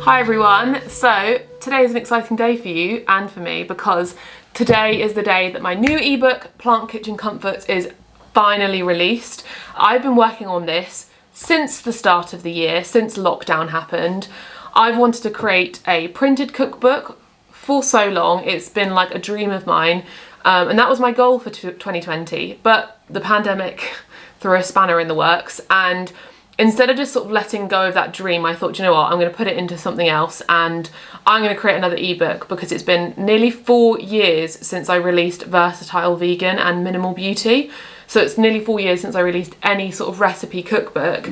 Hi everyone, so today is an exciting day for you and for me because today is the day that my new ebook, Plant Kitchen Comforts, is finally released. I've been working on this since the start of the year, since lockdown happened. I've wanted to create a printed cookbook for so long. It's been like a dream of mine, and that was my goal for 2020, but the pandemic threw a spanner in the works, and instead of just sort of letting go of that dream, I thought, you know what, I'm going to put it into something else and I'm going to create another ebook because it's been nearly 4 years since I released Versatile Vegan and Minimal Beauty. So it's nearly 4 years since I released any sort of recipe cookbook,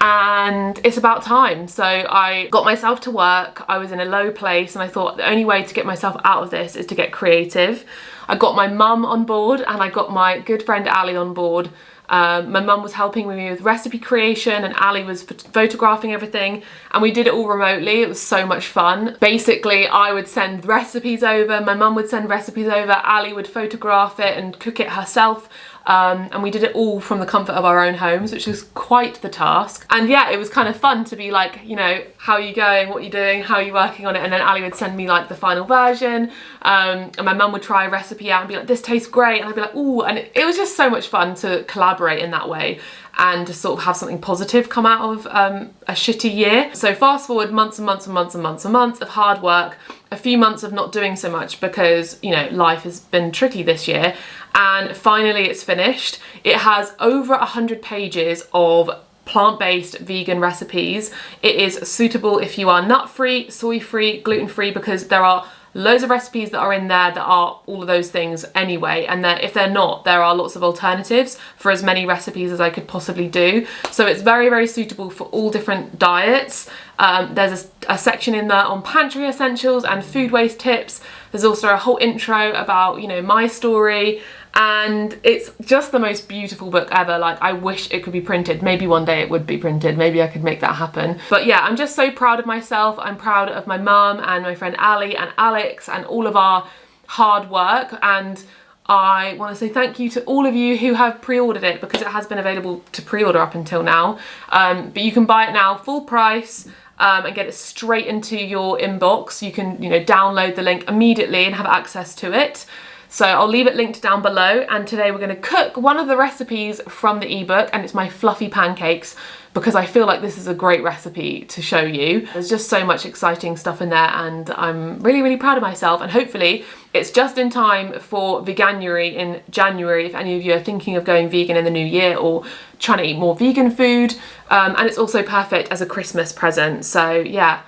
and it's about time. So I got myself to work. I was in a low place and I thought the only way to get myself out of this is to get creative. I got my mum on board and I got my good friend Ali on board. My mum was helping me with recipe creation and Ali was photographing everything, and we did it all remotely. It was so much fun. Basically, I would send recipes over, my mum would send recipes over, Ali would photograph it and cook it herself. And we did it all from the comfort of our own homes, which was quite the task. And yeah, it was kind of fun to be like, you know, how are you going, what are you doing, how are you working on it? And then Ali would send me like the final version, and my mum would try a recipe out and be like, this tastes great, and I'd be like, ooh, and it was just so much fun to collaborate in that way and to sort of have something positive come out of a shitty year. So fast forward months and months and months and months and months of hard work, a few months of not doing so much because, you know, life has been tricky this year, and finally it's finished. It has over 100 pages of plant-based vegan recipes. It is suitable if you are nut-free, soy-free, gluten-free, because there are loads of recipes that are in there that are all of those things anyway, and if they're not, there are lots of alternatives for as many recipes as I could possibly do. So it's very, very suitable for all different diets. There's a section in there on pantry essentials and food waste tips. There's also a whole intro about, you know, my story, and it's just the most beautiful book ever. Like, I wish it could be printed. Maybe one day it would be printed. Maybe I could make that happen. But yeah, I'm just so proud of myself. I'm proud of my mum and my friend Ali and Alex and all of our hard work. And I want to say thank you to all of you who have pre-ordered it, because it has been available to pre-order up until now. But you can buy it now full price. And get it straight into your inbox. You can, you know, download the link immediately and have access to it. So I'll leave it linked down below, and today we're going to cook one of the recipes from the ebook, and it's my fluffy pancakes, because I feel like this is a great recipe to show you. There's just so much exciting stuff in there, and I'm really, really proud of myself, and hopefully it's just in time for Veganuary in January if any of you are thinking of going vegan in the new year or trying to eat more vegan food, and it's also perfect as a Christmas present. So yeah.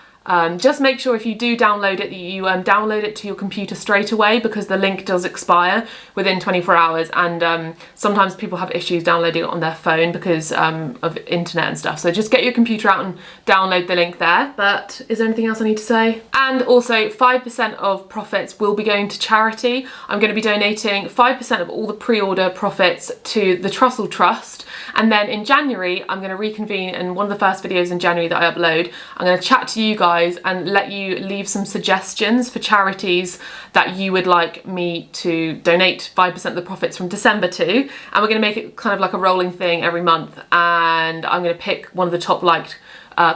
Just make sure if you do download it that you download it to your computer straight away, because the link does expire within 24 hours, and sometimes people have issues downloading it on their phone because of internet and stuff. So just get your computer out and download the link there. But is there anything else I need to say? And also 5% of profits will be going to charity. I'm going to be donating 5% of all the pre-order profits to the Trussell Trust, and then in January I'm going to reconvene, and one of the first videos in January that I upload, I'm going to chat to you guys and let you leave some suggestions for charities that you would like me to donate 5% of the profits from December to, and we're going to make it kind of like a rolling thing every month, and I'm going to pick one of the top liked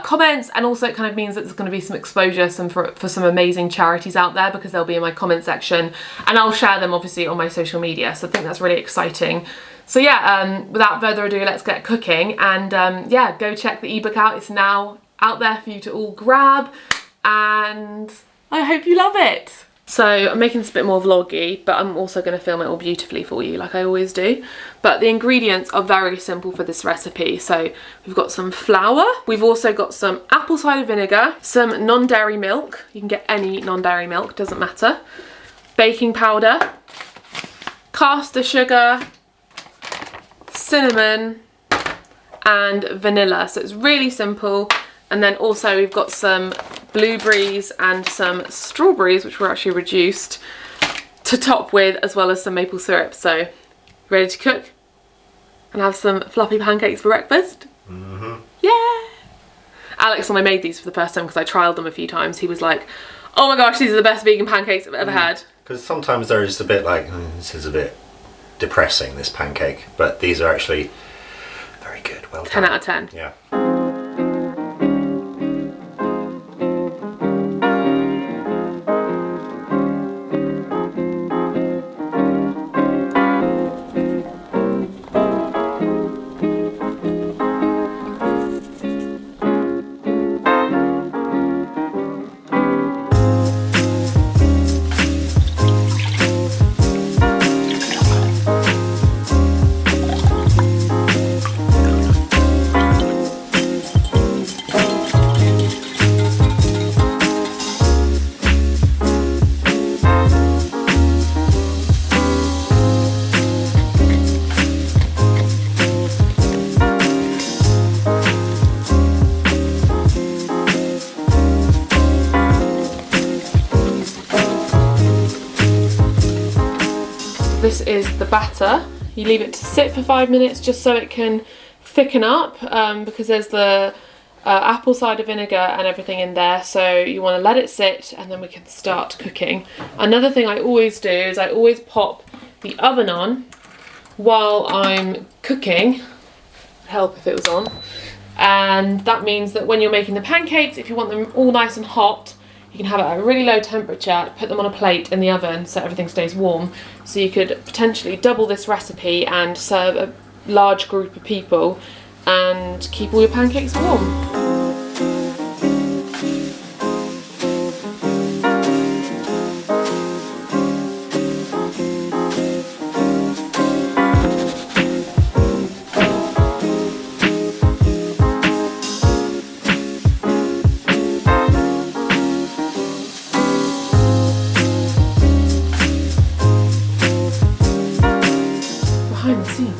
comments, and also it kind of means that there's going to be some exposure for some amazing charities out there, because they'll be in my comment section and I'll share them obviously on my social media. So I think that's really exciting. So yeah, without further ado, let's get cooking, and yeah, go check the ebook out. It's now out there for you to all grab, and I hope you love it. So I'm making this a bit more vloggy, but I'm also going to film it all beautifully for you like I always do. But the ingredients are very simple for this recipe. So we've got some flour, we've also got some apple cider vinegar, some non-dairy milk, you can get any non-dairy milk, doesn't matter, baking powder, caster sugar, cinnamon and vanilla. So it's really simple. And then also we've got some blueberries and some strawberries, which were actually reduced, to top with, as well as some maple syrup. So ready to cook and have some fluffy pancakes for breakfast? Mm-hmm. Yeah! Alex, when I made these for the first time, because I trialled them a few times, he was like, oh my gosh, these are the best vegan pancakes I've ever had. Because sometimes they're just a bit like, this is a bit depressing, this pancake, but these are actually very good. Well done. 10 out of 10. Yeah. This is the batter. You leave it to sit for 5 minutes just so it can thicken up because there's the apple cider vinegar and everything in there, so you want to let it sit and then we can start cooking. Another thing I always do is I always pop the oven on while I'm cooking. Help if it was on. And that means that when you're making the pancakes, if you want them all nice and hot, you can have it at a really low temperature, put them on a plate in the oven so everything stays warm. So you could potentially double this recipe and serve a large group of people and keep all your pancakes warm. Behind the scenes.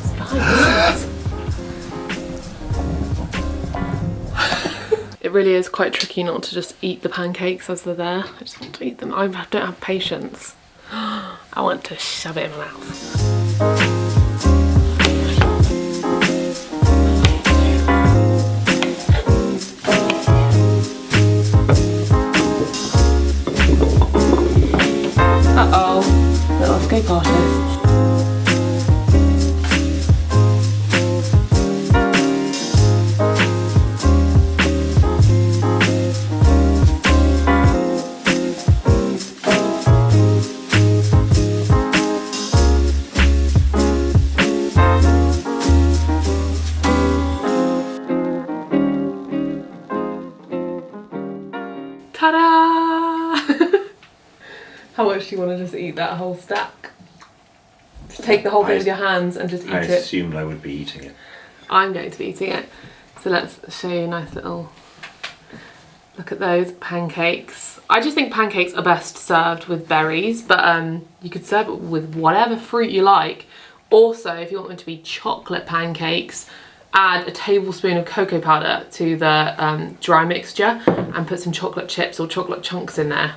It really is quite tricky not to just eat the pancakes as they're there. I just want to eat them. I don't have patience. I want to shove it in my mouth. Uh-oh, little escape artist. Ta-da! How much do you want to just eat that whole stack? Just take the whole thing with your hands and just eat it. I assumed I would be eating it. I'm going to be eating it. So let's show you a nice little look at those pancakes. I just think pancakes are best served with berries, but you could serve it with whatever fruit you like. Also, if you want them to be chocolate pancakes, add a tablespoon of cocoa powder to the dry mixture and put some chocolate chips or chocolate chunks in there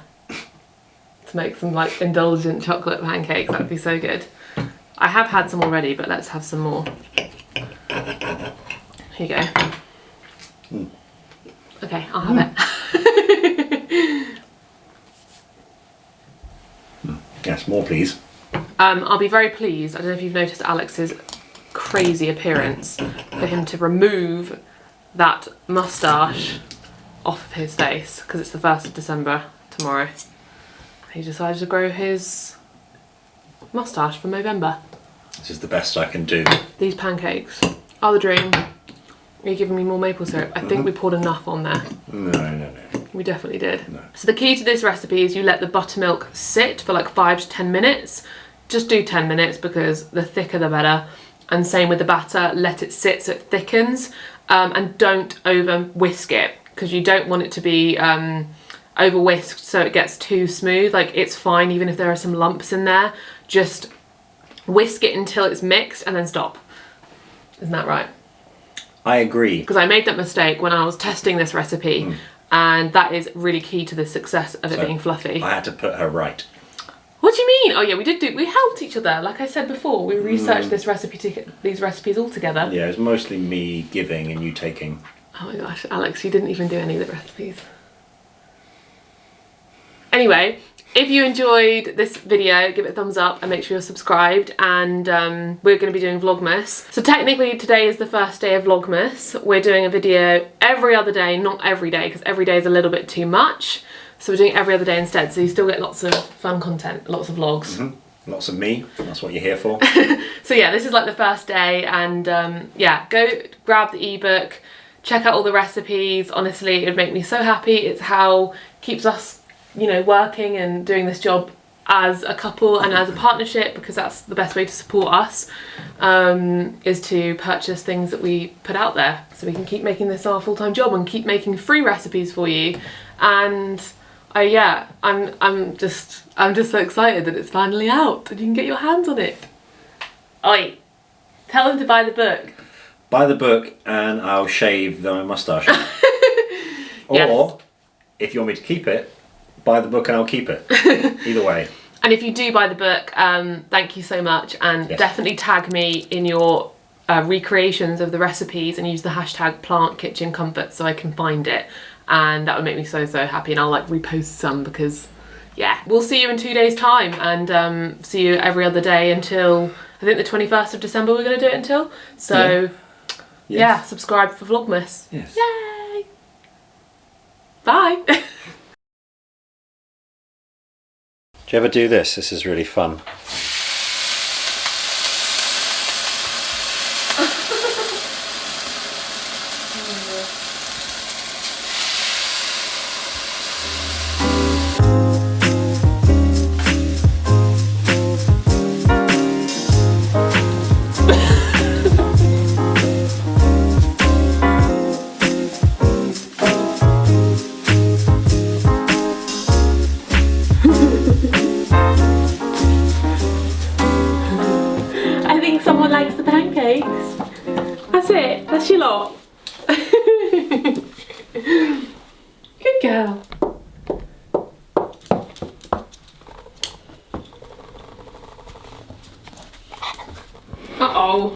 to make some like indulgent chocolate pancakes. That'd be so good. I have had some already, but let's have some more. Here you go. Okay, I'll have it. Yes, more please. I'll be very pleased. I don't know if you've noticed Alex's crazy appearance, for him to remove that moustache off of his face because it's the 1st of December tomorrow. He decided to grow his moustache for November. This is the best I can do. These pancakes are the dream. Are you giving me more maple syrup? I think we poured enough on there. No. We definitely did. No. So the key to this recipe is you let the buttermilk sit for like 5 to 10 minutes. Just do 10 minutes because the thicker the better. And same with the batter, let it sit so it thickens, and don't over whisk it because you don't want it to be over whisked so it gets too smooth. Like, it's fine even if there are some lumps in there, just whisk it until it's mixed and then stop. Isn't that right? I agree. Because I made that mistake when I was testing this recipe, and that is really key to the success of it being fluffy. I had to put her right. What do you mean? Oh yeah, we helped each other. Like I said before, we researched these recipes all together. Yeah, it was mostly me giving and you taking. Oh my gosh, Alex, you didn't even do any of the recipes. Anyway, if you enjoyed this video, give it a thumbs up and make sure you're subscribed, and we're going to be doing Vlogmas. So technically today is the first day of Vlogmas. We're doing a video every other day, not every day, because every day is a little bit too much. So we're doing every other day instead, so you still get lots of fun content, lots of vlogs. Lots of me, that's what you're here for. So yeah, this is like the first day, and yeah, go grab the ebook, check out all the recipes. Honestly, it would make me so happy. It's how keeps us, you know, working and doing this job as a couple and as a partnership, because that's the best way to support us, is to purchase things that we put out there so we can keep making this our full-time job and keep making free recipes for you. And yeah, I'm just so excited that it's finally out and you can get your hands on it. Oi, tell them to buy the book. Buy the book and I'll shave my moustache. Or, Yes. if you want me to keep it, buy the book and I'll keep it. Either way. And if you do buy the book, thank you so much, and definitely tag me in your recreations of the recipes and use the hashtag plant kitchen comforts so I can find it, and that would make me so happy, and I'll like repost some because yeah. We'll see you in 2 days time, and see you every other day until I think the 21st of December we're going to do it until, so yeah, subscribe for Vlogmas. Yes. Yay! Bye! Do you ever do this? This is really fun. I think someone likes the pancakes. That's it. That's your lot. Good girl. Uh-oh.